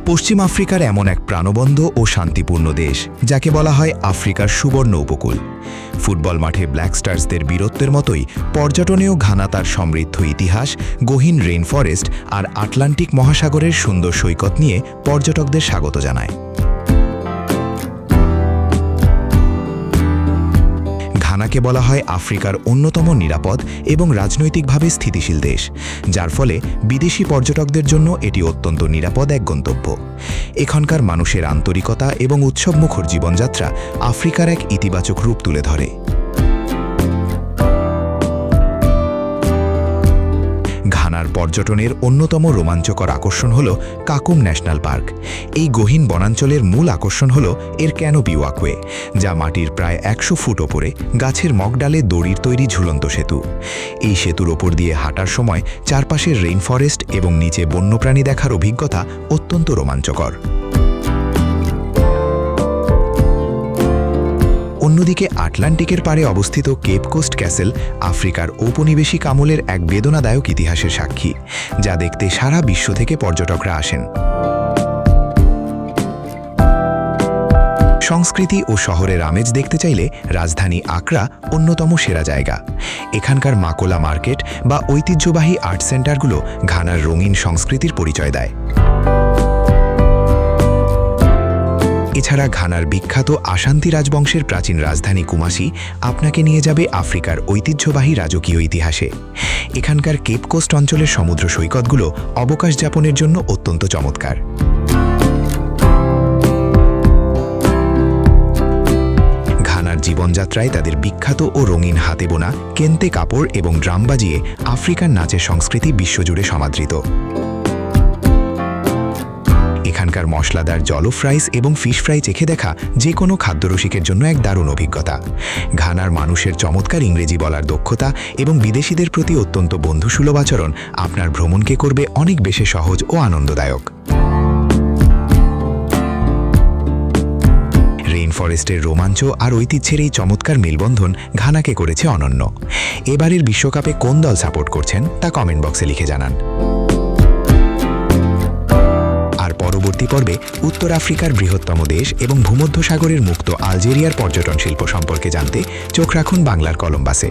পশ্চিম আফ্রিকার এমন এক প্রাণবন্ত ও শান্তিপূর্ণ দেশ যাকে বলা হয় আফ্রিকার সুবর্ণ উপকূল। ফুটবল মাঠে ব্ল্যাক স্টার্সদের বীরত্বের মতোই পর্যটনেও ঘানা তার সমৃদ্ধ ইতিহাস, গহীন রেইন ফরেস্ট আর আটলান্টিক মহাসাগরের সুন্দর সৈকত নিয়ে পর্যটকদের স্বাগত জানায়। ঘানাকে বলা হয় আফ্রিকার অন্যতম নিরাপদ এবং রাজনৈতিকভাবে স্থিতিশীল দেশ, যার ফলে বিদেশি পর্যটকদের জন্য এটি অত্যন্ত নিরাপদ এক গন্তব্য। এখানকার মানুষের আন্তরিকতা এবং উৎসবমুখর জীবনযাত্রা আফ্রিকার এক ইতিবাচক রূপ তুলে ধরে। ঘানার পর্যটনের অন্যতম রোমাঞ্চকর আকর্ষণ হল কাকুম ন্যাশনাল পার্ক। এই গহীন বনাঞ্চলের মূল আকর্ষণ হল এর ক্যানোপি ওয়াকওয়ে, যা মাটির প্রায় ১০০ ফুট ওপরে গাছের মগডালে দড়ির তৈরি ঝুলন্ত সেতু। এই সেতুর ওপর দিয়ে হাঁটার সময় চারপাশের রেইন ফরেস্ট এবং নিচে বন্যপ্রাণী দেখার অভিজ্ঞতা অত্যন্ত রোমাঞ্চকর। অন্যদিকে আটলান্টিকের পাড়ে অবস্থিত কেপ কোস্ট ক্যাসেল আফ্রিকার ঔপনিবেশিক আমলের এক বেদনাদায়ক ইতিহাসের সাক্ষী, যা দেখতে সারা বিশ্ব থেকে পর্যটকরা আসেন। সংস্কৃতি ও শহরের আমেজ দেখতে চাইলে রাজধানী আকরা অন্যতম সেরা জায়গা। এখানকার মাকোলা মার্কেট বা ঐতিহ্যবাহী আর্ট সেন্টারগুলো ঘানার রঙিন সংস্কৃতির পরিচয় দেয়। এছাড়া ঘানার বিখ্যাত আসান্তি রাজবংশের প্রাচীন রাজধানী কুমাসি আপনাকে নিয়ে যাবে আফ্রিকার ঐতিহ্যবাহী রাজকীয় ইতিহাসে। এখানকার কেপ কোস্ট অঞ্চলের সমুদ্র সৈকতগুলো অবকাশ যাপনের জন্য অত্যন্ত চমৎকার। ঘানার জীবনযাত্রায় তাদের বিখ্যাত ও রঙিন হাতে বোনা কেন্তে কাপড় এবং ড্রাম বাজিয়ে আফ্রিকার নাচের সংস্কৃতি বিশ্বজুড়ে সমাদৃত। এখানকার মশলাদার জলফ রাইস এবং ফিশ ফ্রাই চেখে দেখা যে কোনো খাদ্যরসিকের জন্য এক দারুণ অভিজ্ঞতা। ঘানার মানুষের চমৎকার ইংরেজি বলার দক্ষতা এবং বিদেশিদের প্রতি অত্যন্ত বন্ধুসুলভ আচরণ আপনার ভ্রমণকে করবে অনেক বেশি সহজ ও আনন্দদায়ক। রেইন ফরেস্টের রোমাঞ্চ আর ঐতিহ্যের এই চমৎকার মেলবন্ধন ঘানাকে করেছে অনন্য। এবারের বিশ্বকাপে কোন দল সাপোর্ট করছেন তা কমেন্ট বক্সে লিখে জানান। পরবর্তী পর্বে উত্তর আফ্রিকার বৃহত্তম দেশ এবং ভূমধ্যসাগরের মুক্ত আলজেরিয়ার পর্যটন শিল্প সম্পর্কে জানতে চোখ রাখুন বাংলার কলম্বাসে।